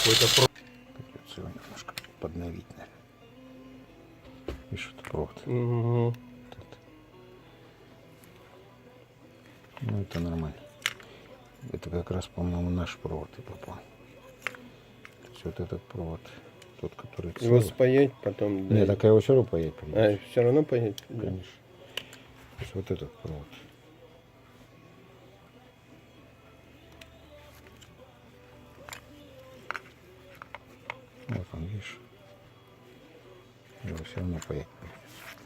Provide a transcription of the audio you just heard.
какой-то провод. Придется его немножко подновить, наверное. Видишь, это провод. Угу. Ну, это нормально. Это как раз, по-моему, наш провод и попал. То есть вот этот провод, тот, который Его целый. спаять потом. Нет, так его все равно паять придется. А, все равно паять придется. Конечно. То есть вот этот провод. Вот он, видишь. Его все равно паять придется.